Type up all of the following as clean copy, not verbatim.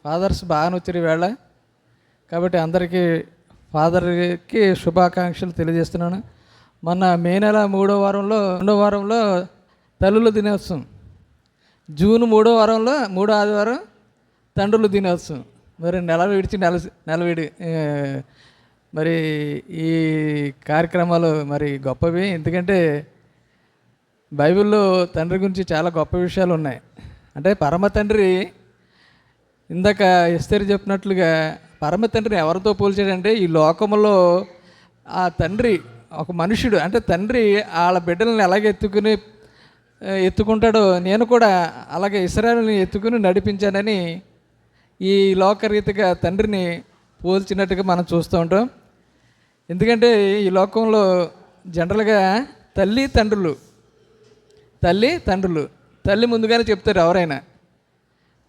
Fathers బాగానే వచ్చారు ఈవేళ. కాబట్టి అందరికీ ఫాదర్కి శుభాకాంక్షలు తెలియజేస్తున్నాను. మొన్న మే నెల 3వ వారంలో తల్లుల దినోత్సవం, జూన్ 3వ వారంలో 3వ ఆదివారం తండ్రుల దినోత్సవం. మరి నెలవిడి మరి ఈ కార్యక్రమాలు మరి గొప్పవి. ఎందుకంటే బైబిల్లో తండ్రి గురించి చాలా గొప్ప విషయాలు ఉన్నాయి. అంటే పరమ తండ్రి, ఇందాక ఎస్తేరు చెప్పినట్లుగా పరమ తండ్రిని ఎవరితో పోల్చాడంటే, ఈ లోకంలో ఆ తండ్రి ఒక మనుషుడు. అంటే తండ్రి వాళ్ళ బిడ్డలను ఎలాగ ఎత్తుకుంటాడో నేను కూడా అలాగే ఇశ్రాయేలుని ఎత్తుకుని నడిపించానని ఈ లోకరీతిగా తండ్రిని పోల్చినట్టుగా మనం చూస్తూ ఉంటాం. ఎందుకంటే ఈ లోకంలో జనరల్గా తల్లి ముందుగానే చెప్తారు ఎవరైనా,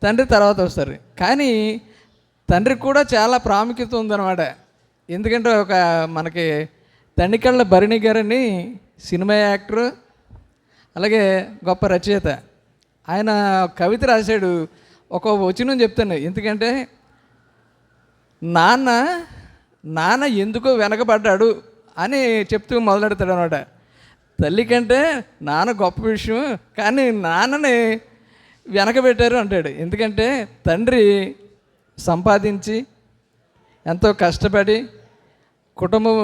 తండ్రి తర్వాత వస్తారు. కానీ తండ్రికి కూడా చాలా ప్రాముఖ్యత ఉందన్నమాట. ఎందుకంటే మనకి తనికెళ్ళ భరణి గారని సినిమా యాక్టరు, అలాగే గొప్ప రచయిత. ఆయన కవిత రాశాడు. ఒక వచనం చెప్తాను. ఎందుకంటే నాన్న ఎందుకో వెనకబడ్డాడు అని చెప్తూ మొదలెడతాడు అనమాట. తల్లి కంటే నాన్న గొప్ప విషయం, కానీ నాన్నని వెనకబెట్టారు అంటాడు. ఎందుకంటే తండ్రి సంపాదించి ఎంతో కష్టపడి కుటుంబం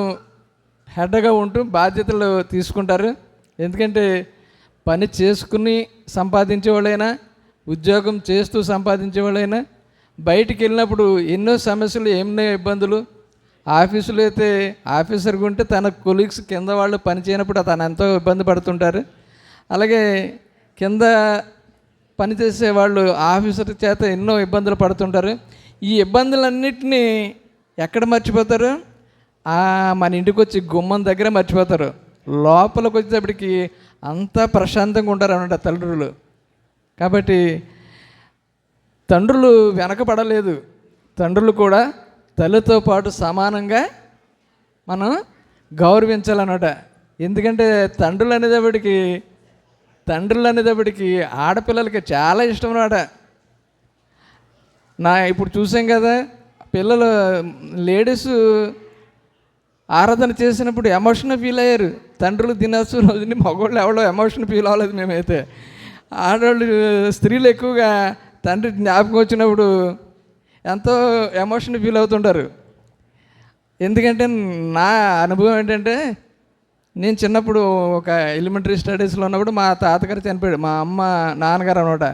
హెడ్గా ఉంటూ బాధ్యతలు తీసుకుంటారు. ఎందుకంటే పని చేసుకుని సంపాదించేవాళ్ళైనా, ఉద్యోగం చేస్తూ సంపాదించేవాళ్ళైనా, బయటికి వెళ్ళినప్పుడు ఎన్నో సమస్యలు, ఎన్నో ఇబ్బందులు. ఆఫీసులో అయితే ఆఫీసర్గా ఉంటే తన కొలీగ్స్ కింద వాళ్ళు పని చేయనప్పుడు తను ఎంతో ఇబ్బంది పడుతుంటారు. అలాగే కింద పనిచేసే వాళ్ళు ఆఫీసర్ చేత ఎన్నో ఇబ్బందులు పడుతుంటారు. ఈ ఇబ్బందులన్నిటినీ ఎక్కడ మర్చిపోతారు? మన ఇంటికి వచ్చి గుమ్మం దగ్గర మర్చిపోతారు. లోపలికి వచ్చేటప్పటికి అంతా ప్రశాంతంగా ఉంటారు అన్నమాట తల్లులు. కాబట్టి తండ్రులు వెనకపడలేదు. తండ్రులు కూడా తల్లితో పాటు సమానంగా మనం గౌరవించాలన్నమాట. ఎందుకంటే తండ్రులు అనేటప్పటికి ఆడపిల్లలకి చాలా ఇష్టం అన్నమాట. ఇప్పుడు చూసాం కదా, పిల్లలు లేడీస్ ఆరాధన చేసినప్పుడు ఎమోషనల్ ఫీల్ అయ్యారు. తండ్రులు దినోత్సవం రోజుని మగవాళ్ళు ఎవరో ఎమోషనల్ ఫీల్ అవ్వలేదు. మేమైతే ఆడవాళ్ళు, స్త్రీలు ఎక్కువగా తండ్రి జ్ఞాపకం వచ్చినప్పుడు ఎంతో ఎమోషన్ ఫీల్ అవుతుంటారు. ఎందుకంటే నా అనుభవం ఏంటంటే, నేను చిన్నప్పుడు ఒక ఎలిమెంటరీ స్టడీస్లో ఉన్నప్పుడు మా తాతగారు చనిపోయాడు. మా నాన్నగారు అనమాట.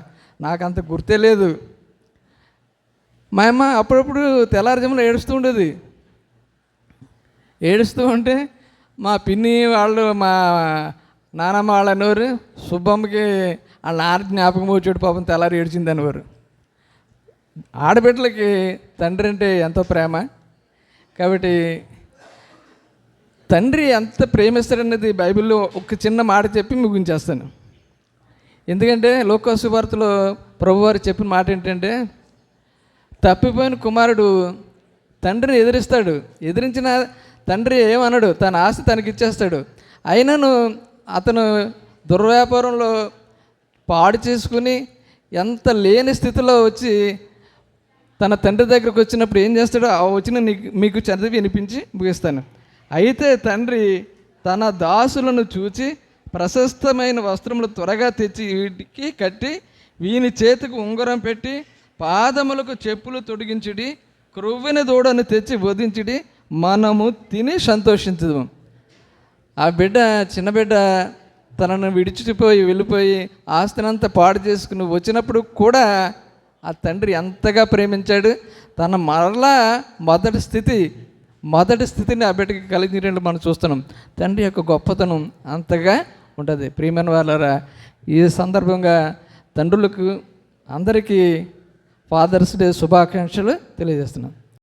నాకు అంత గుర్తే లేదు. మా అమ్మ అప్పుడప్పుడు తెల్లారుజామున ఏడుస్తూ ఉండేది. ఏడుస్తూ ఉంటే మా పిన్ని వాళ్ళు, మా నానమ్మ వాళ్ళు అనేవారు, సుబ్బమ్మకి వాళ్ళ నాన్న జ్ఞాపకం వచ్చాడు పాపం, తెల్లారి ఏడ్చింది అనేవారు. ఆడబిడ్డలకి తండ్రి అంటే ఎంతో ప్రేమ. కాబట్టి తండ్రి ఎంత ప్రేమిస్తాడనేది బైబిల్లో ఒక చిన్న మాట చెప్పి ముగించేస్తాను. ఎందుకంటే లోకా సువార్తలో ప్రభువారు చెప్పిన మాట ఏంటంటే, తప్పిపోయిన కుమారుడు తండ్రిని ఎదిరిస్తాడు. ఎదిరించిన తండ్రి ఏమన్నాడు? తన ఆస్తి తనకి ఇచ్చేస్తాడు. అయినను అతను దుర్వ్యాపారంలో పాడు చేసుకుని ఎంత లేని స్థితిలో వచ్చి తన తండ్రి దగ్గరకు వచ్చినప్పుడు ఏం చేస్తాడో ఆ వచ్చిన మీకు చదివి వినిపించి ముగిస్తాను. అయితే తండ్రి తన దాసులను చూచి ప్రశస్తమైన వస్త్రములు త్వరగా తెచ్చి వీటికి కట్టి, వీని చేతికి ఉంగరం పెట్టి, పాదములకు చెప్పులు తొడిగించుడి, క్రొవ్విన దూడను తెచ్చి వధించుడి, మనము తిని సంతోషించదు. ఆ చిన్న బిడ్డ తనను వెళ్ళిపోయి ఆస్తినంతా పాడు చేసుకుని వచ్చినప్పుడు కూడా ఆ తండ్రి ఎంతగా ప్రేమించాడు. తన మరలా మొదటి స్థితిని ఆ బిడ్డకి కలిగినట్టు మనం చూస్తున్నాం. తండ్రి యొక్క గొప్పతనం అంతగా ఉంటుంది. ప్రియమైన వాళ్ళారా, ఈ సందర్భంగా తండ్రులకు అందరికీ ఫాదర్స్ డే శుభాకాంక్షలు తెలియజేస్తున్నాం.